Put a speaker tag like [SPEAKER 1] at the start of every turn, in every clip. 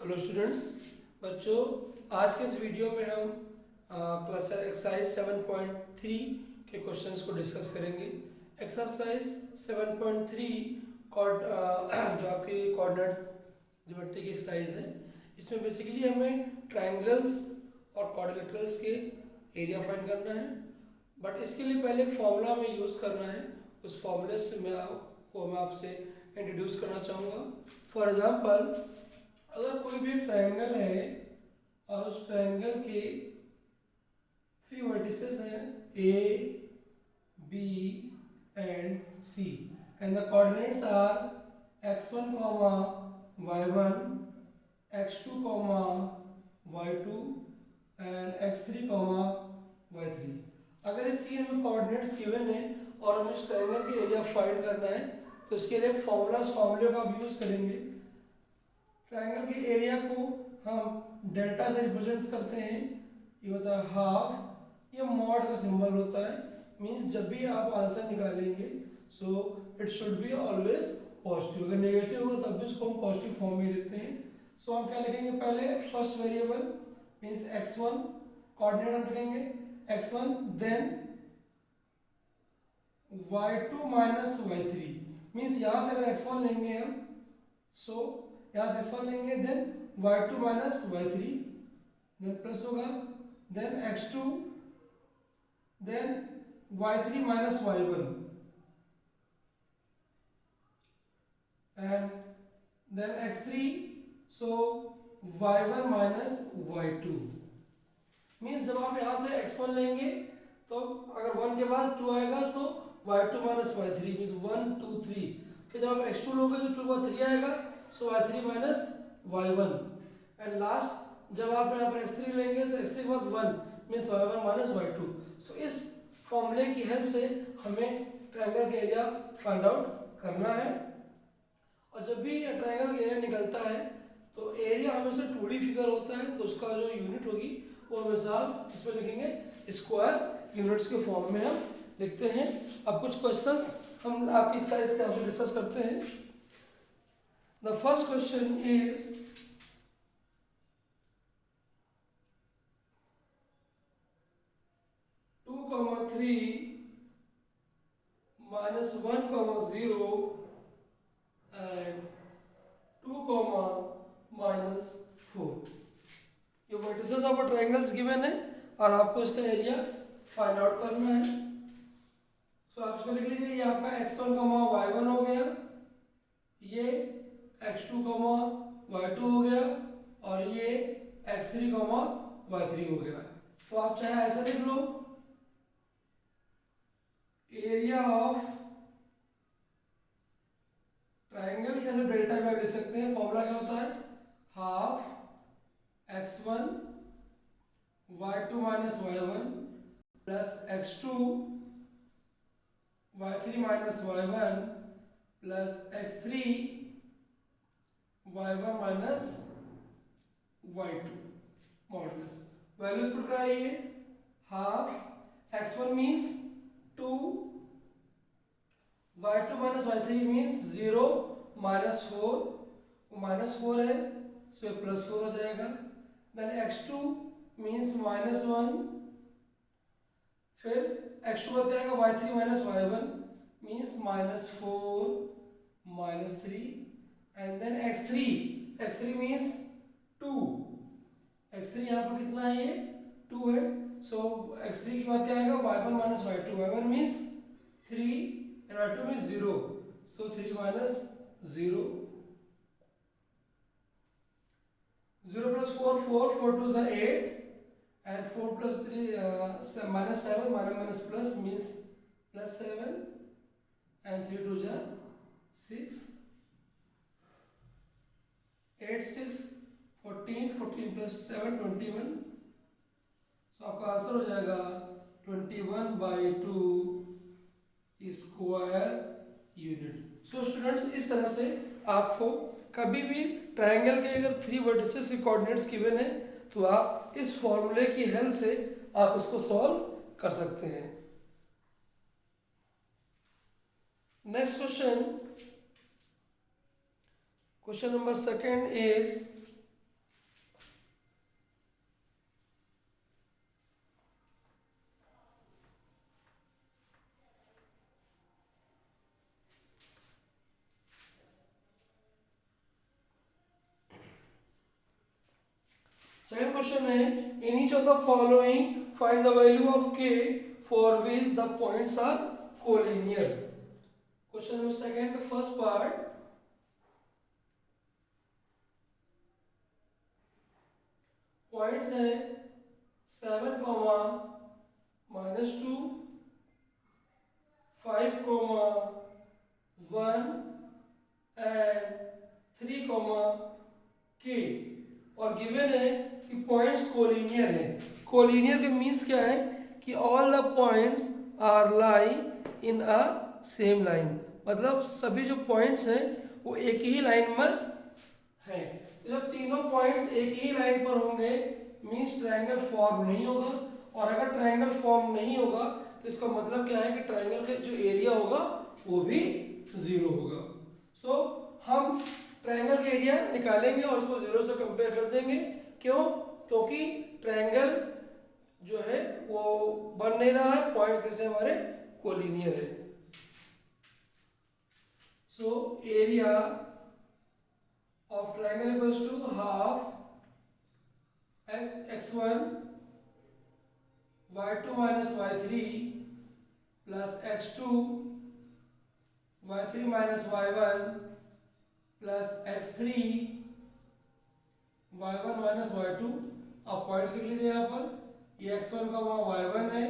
[SPEAKER 1] Hello students. बच्चों, आज के इस वीडियो में हम क्लास एक्सरसाइज 7.3 के क्वेश्चंस को डिस्कस करेंगे। एक्सरसाइज 7.3 जो आपकी कोऑर्डिनेट ज्योमेट्री की एक्सरसाइज है, इसमें बेसिकली हमें ट्रायंगल्स और क्वाड्रिलेटरल्स के एरिया फाइंड करना है। बट इसके लिए पहले एक फॉर्मूला हमें यूज़ करना है। उस फॉर्मूले से मैं आपसे इंट्रोड्यूस करना चाहूँगा। फॉर एग्जांपल, अगर कोई भी ट्रायंगल है और उस ट्रायंगल के 3 वर्टिसेस हैं A, B and C, and the coordinates are x1, y1, x2, y2 and x3, y3। अगर ये तीन हमें कोऑर्डिनेट्स गिवन है और हमें इस ट्रायंगल के एरिया फाइंड करना है, तो इसके लिए फॉर्मूले का आप यूज़ करेंगे। ट्रायंगल के एरिया को हम डेल्टा से रिप्रेजेंट करते हैं। ये होता है हाफ, ये मॉड का सिंबल होता है। मींस जब भी आप आंसर निकालेंगे so it should be always positive. अगर नेगेटिव होगा तब भी उसको हम पॉजिटिव फॉर्म में लिखते हैं। सो हम क्या लिखेंगे, पहले first variable means x1, coordinate हम लिखेंगे x1, then y2 minus y3। Means यहाँ से अगर x1 लेंगे हम, सो यहाँ से x1 लेंगे, then y2 minus y3, then plus होगा, then x2, then y3 minus y1 and then x3, so y1 minus y2। Means जब आप यहाँ से x1 लेंगे तो अगर 1 के बाद 2 आएगा तो y2 माइनस y3 मीन्स 1 2 3। फिर जब आप x2 लोगे तो 2 के बाद 3 आएगा, सो y3 minus y1 and last जब आप यहाँ पर x3 लेंगे तो x3 के बाद 1 मीन्स y1 माइनस y2। सो इस फॉर्मूले की हेल्प से हमें ट्रायंगल का एरिया फाइंड आउट करना है। और जब भी ट्रायंगल का एरिया निकलता है तो एरिया हमेशा 2D फिगर होता है, तो उसका जो यूनिट होगी वो हमेशा इसमें लिखेंगे स्क्वायर यूनिट्स के फॉर्म में हम लिखते हैं। अब कुछ क्वेश्चंस हम आपकी एक्सरसाइज के आपसे डिस्कस करते हैं। The first question is two comma 3 minus 1 comma 0 and 2 comma minus 4। ये वर्टिसेस ऑफ ट्रायंगल्स गिवन है और आपको इसका एरिया फाइंड आउट करना है। सो आप इसको लिख लीजिए, ये आपका x1, y1 हो गया, ये x2, y2 हो गया और ये x3, y3 हो गया। तो आप चाहे ऐसा लिख लो, एरिया ऑफ ट्रायंगल, जैसे डेल्टा का लिख सकते हैं। फॉर्मूला क्या होता है, half x1 y2 minus y1 plus x2 y3 minus y1 plus x3 y1 minus y2 modulus. Values put कराइए। Half x1 means 2, y2 minus y3 means 0 minus 4, minus 4 है सो प्लस 4 हो जाएगा। देन x2 मीन्स माइनस 1, फिर x2 बन जाएगा y3 minus y1 means minus 4 minus 3 and then x3 means 2। x3 यहाँ पर कितना है, ये 2 है। सो x3 की बात क्या आएगा, y1 minus y2। y1 means 3 and y2 means 0, so 3 minus 0। 0 plus 4 4, 4 2 is 8 and 4 plus 3 minus 7 minus plus means plus 7 and 3 2 is 6, 8 6 14, 14 plus 7 21। सो आपका आंसर हो जाएगा 21/2 स्क्वायर यूनिट। सो स्टूडेंट्स, इस तरह से आपको कभी भी ट्रायंगल के अगर 3 वर्टिसेस के कोऑर्डिनेट्स गिवन है तो आप इस फॉर्मूले की हेल्प से आप इसको सॉल्व कर सकते हैं। Next question, Question number second is second question है, in each of the following find the value of k for which the points are collinear. Question number second, first part, points है 7 comma -2, 5 comma 1 and 3 comma k, और given है कि points collinear है। Collinear के means क्या है कि all the points are lie in a same line, मतलब सभी जो पॉइंट्स हैं वो एक ही लाइन पर हैं। जब तीनों पॉइंट्स एक ही लाइन पर होंगे मीन्स ट्रायंगल फॉर्म नहीं होगा, और अगर ट्रायंगल फॉर्म नहीं होगा तो इसका मतलब क्या है कि ट्रायंगल का जो एरिया होगा वो भी 0 होगा। सो हम ट्रायंगल का एरिया निकालेंगे और उसको 0 से कंपेयर कर देंगे। क्यों? क्योंकि ट्रायंगल जो है वो बन नहीं रहा है, पॉइंट्स कैसे हमारे कोलिनियर है। So area of triangle equals to half x1 y2 minus y3 plus x2 y3 minus y1 plus x3 y1 minus y2। आप पॉइंट लिख लीजिए यहाँ पर, ये x1 का y1 है,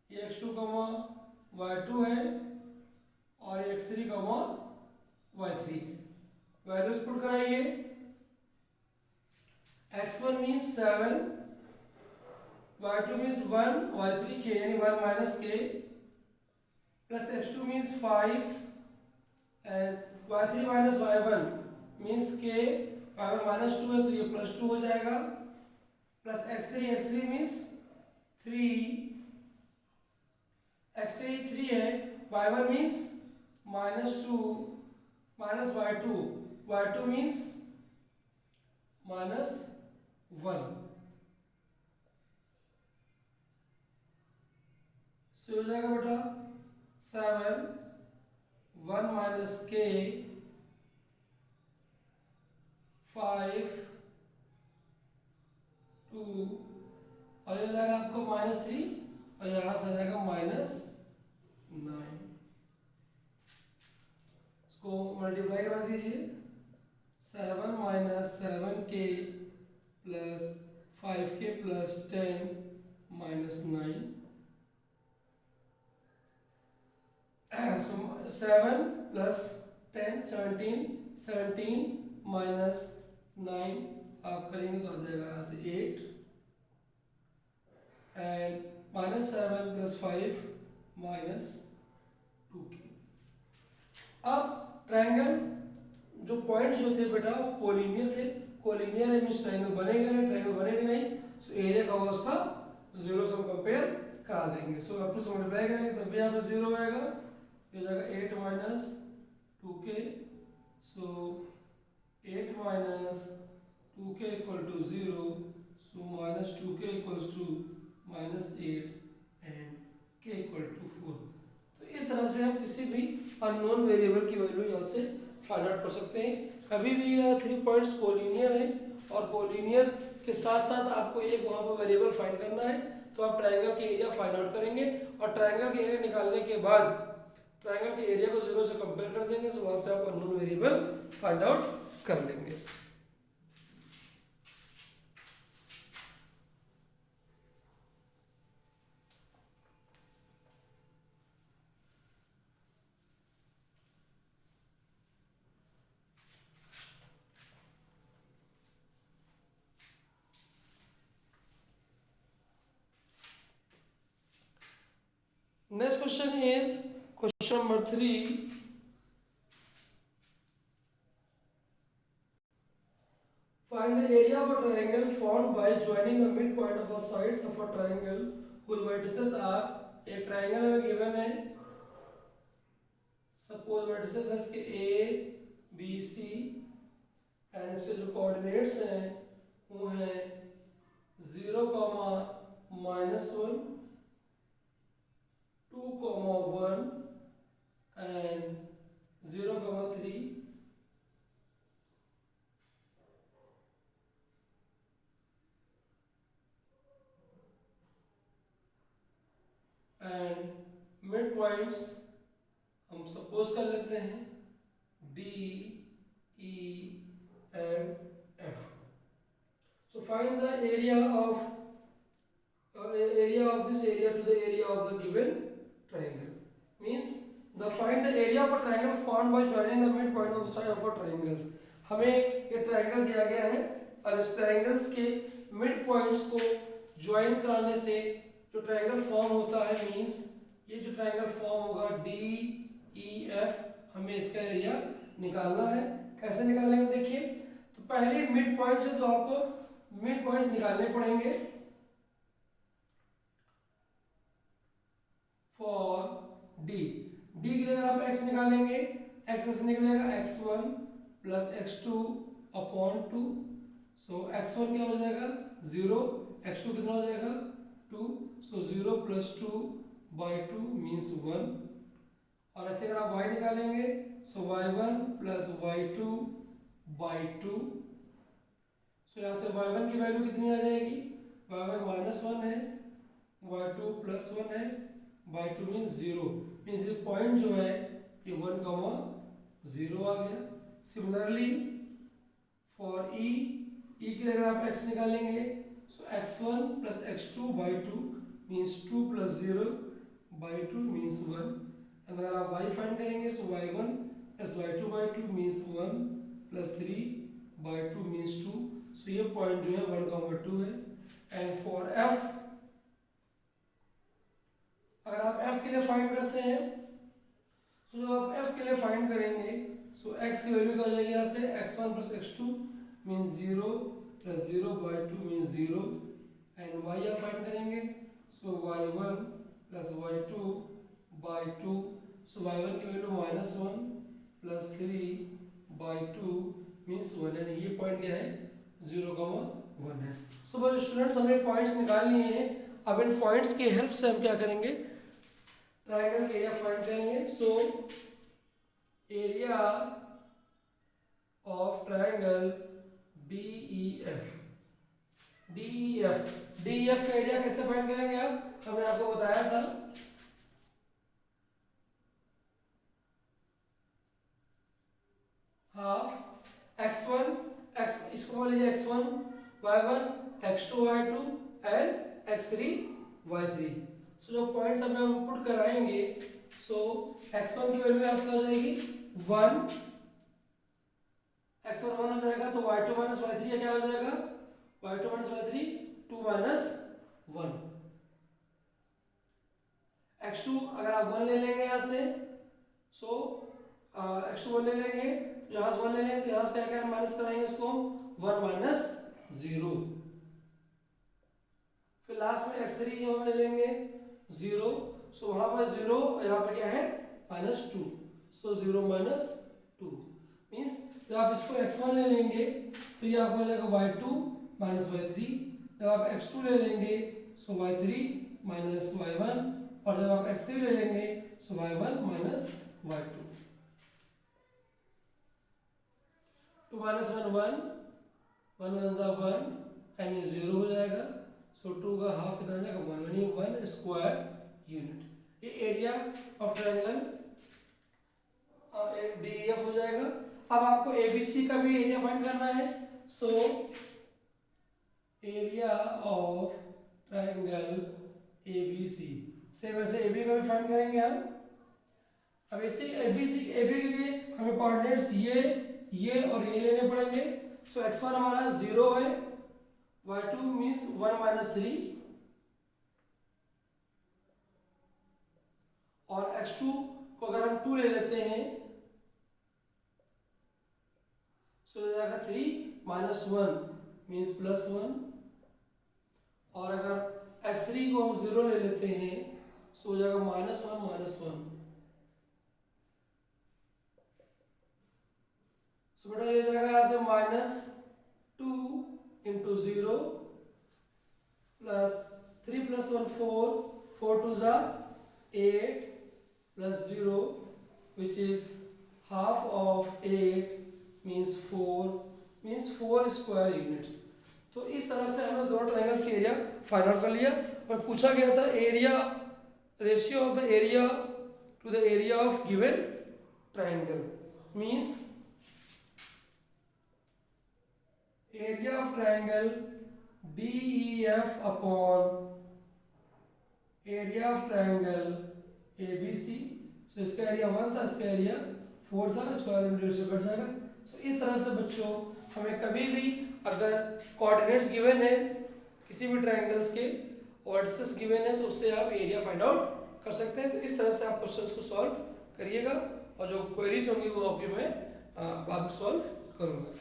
[SPEAKER 1] ये x2 का y2 है, और ये x3 का y3 है। वैल्यूज पुट कराइए। x1 means 7, y2 means 1, y3 k यानी 1 minus k, plus x2 means 5 and y3 minus y1 means k, y1 minus 2 है तो ये प्लस 2 हो जाएगा, प्लस x3 मीन्स 3, x3 3 है, y1 means minus 2 minus y2 means minus 1। सो हो जाएगा बेटा 7 1 माइनस k 5 2, और ये हो जाएगा आपको -3, और यहाँ से आ जाएगा -9। इसको मल्टीप्लाई करा दीजिए। 7 minus 7k plus 5k plus 10 minus 9। सो 7 प्लस 10 17 माइनस 9 आप करेंगे तो आ जाएगा यहाँ से 8, एंड -7 प्लस 5 माइनस 2k। अब ट्रायंगल जो पॉइंट्स जो थे बेटा वो कोलिनियर थे। कोलिनियर है मीन्स ट्रायंगल बनेगा नहीं, ट्रायंगल बनेगा नहीं, सो एरिया का होगा उसका 0 से हम कंपेयर करा देंगे। सो आप से मल्टीप्लाई करेंगे तब भी यहाँ पर 0 आएगा, हो जाएगा 8 minus 2k, so 8 minus 2k equal to 0, so minus 2k equals to -8 and k equal to 4। तो इस तरह से हम किसी भी अननोन वेरिएबल की वैल्यू यहाँ से फाइंड आउट कर सकते हैं। कभी भी यह 3 पॉइंट्स कोलिनियर है, और कोलिनियर के साथ साथ आपको एक वहाँ पर वेरिएबल फाइंड करना है, तो आप ट्रायंगल के एरिया फाइंड आउट करेंगे, और ट्रायंगल के एरिया निकालने के बाद ट्रायंगल के एरिया को 0 से कंपेयर कर देंगे, तो वहाँ से आप अननोन वेरिएबल फाइंड आउट कर लेंगे। Next question is question number 3. Find the area of a triangle formed by joining the midpoint of the sides of a triangle whose vertices are, एक ट्राइंगल हमें गिवन है, suppose vertices है इसके A B C, and इसके जो coordinates हैं वो हैं 0, -1, 2, 1 and 0, 3। पॉइंट्स हम सपोज कर लेते हैं D, E and F. So find the area of this area to the area of the given triangle. Means find the area of a triangle formed by joining the midpoint of side of a triangles. हमें ये triangle दिया गया है और इस triangles के mid points को join कराने से जो ट्रायंगल फॉर्म होता है, मींस ये जो ट्रायंगल फॉर्म होगा डी ई एफ, हमें इसका एरिया निकालना है. कैसे निकालेंगे देखिए. तो पहले मिड पॉइंट से तो आपको मिड पॉइंट निकालने पड़ेंगे. फॉर डी के लिए अगर आप x निकालेंगे, x से निकलेगा x1 प्लस x2 अपॉन 2. सो x1 क्या हो जाएगा 0, x2 कितना हो जाएगा 2. सो 0 प्लस 2 बाई 2 मीन्स 1. और ऐसे अगर आप y निकालेंगे, सो y1 प्लस y2 बाई 2. सो यहाँ से y1 की वैल्यू कितनी आ जाएगी, y1 माइनस 1 है, y2 प्लस 1 है, बाई 2 मीन्स 0. मीन्स ये पॉइंट जो है ये 1,0 आ गया. सिमिलरली फॉर ई के लिए अगर आप x निकालेंगे, सो x1 plus x2 by 2 means 2 plus 0 by 2 means 1. अगर आप y फाइंड करेंगे, सो y1 plus y2 by 2 means 1 plus 3 by 2 means 2. सो ये पॉइंट जो है 1,2 है. एंड फॉर f, अगर आप f के लिए फाइंड करते हैं, सो जब आप f के लिए फाइंड करेंगे, सो x की वैल्यू क्या हो जाएगी यहाँ से x1 plus x2 means 0 plus 0 by 2 means 0. And y आप फाइंड करेंगे, सो y1 plus y2 by 2. So y1 की value minus 1 plus 3 by 2 means 1. यानी ये पॉइंट क्या है 0,1 है. सो बस स्टूडेंट्स, हमने पॉइंट्स निकाल लिए हैं. अब इन पॉइंट्स की हेल्प से हम क्या करेंगे, ट्रायंगल का एरिया फाइंड करेंगे. सो एरिया ऑफ ट्रायंगल DEF का एरिया कैसे फाइंड करेंगे आप, हमने आपको बताया था. हाफ x1 इसको बोल लीजिए x1 y1 x2 y2 and x3 y3. सो जो पॉइंट्स हम पुट कराएंगे, सो x1 की वैल्यू यहाँ से हो जाएगी 1, x1 1 हो जाएगा. तो y2 माइनस y3 क्या हो जाएगा, y2 minus y3 2 minus 1. x2 अगर आप 1 ले लेंगे यहाँ से, सो x2 1 ले लेंगे, यहाँ से 1 ले लेंगे, तो यहाँ से क्या माइनस कराएंगे इसको 1 माइनस 0. फिर लास्ट में x3 जो हम ले लेंगे 0, सो वहां पर 0, यहाँ पे क्या है माइनस 2. सो 0 माइनस 2 मीन्स जब आप इसको x1 ले लेंगे, तो ये आपको हो जाएगा y2 माइनस y3. जब आप x2 ले लेंगे, सो y3 माइनस y1. और जब आप x3 ले लेंगे, सो y1 minus y2. 2 minus 1 1, 1 1 1 and ये 0 हो जाएगा. सो 2 का हाफ कितना हो जाएगा 1, यानी 1 स्क्वायर यूनिट. ये एरिया ऑफ ट्रायंगल DEF हो जाएगा. अब आपको ABC का भी एरिया फाइंड करना है. So area of triangle ABC, same वैसे AB का भी फाइंड करेंगे हम. अब इसी AB के लिए हमें कोऑर्डिनेट्स ये और ये लेने पड़ेंगे. सो x1 हमारा 0 है, y2 मीन्स 1 माइनस 3, और x2 को अगर हम 2 ले लेते हैं, सो हो जाएगा 3 माइनस 1 मीन्स प्लस 1. और अगर x3 को हम 0 ले लेते हैं, सो हो जाएगा माइनस 1 माइनस 1. सो बेटा ये हो जाएगा यहाँ से माइनस 2 इंटू 0 प्लस 3 प्लस 1 4, 4 2 जा 8 plus 0 which is half of 8 means 4 square units. तो इस तरह से हमने दोनों ट्रायंगल्स के एरिया फाइंड आउट कर लिया. और पूछा गया था area ratio of the area to the area of given triangle. Means area of triangle DEF upon area of triangle ABC. सो इसका एरिया 1 था, इसका एरिया 4 था, स्क्वायर रूट से कट जाएगा. सो इस तरह से बच्चों हमें कभी भी अगर कोऑर्डिनेट्स गिवन है किसी भी ट्रायंगल्स के, वर्टिसेस गिवन है, तो उससे आप एरिया फाइंड आउट कर सकते हैं. तो इस तरह से आप क्वेश्चंस को सॉल्व करिएगा और जो क्वेरीज होंगी वो अभी मैं बाद में सॉल्व करूँगा.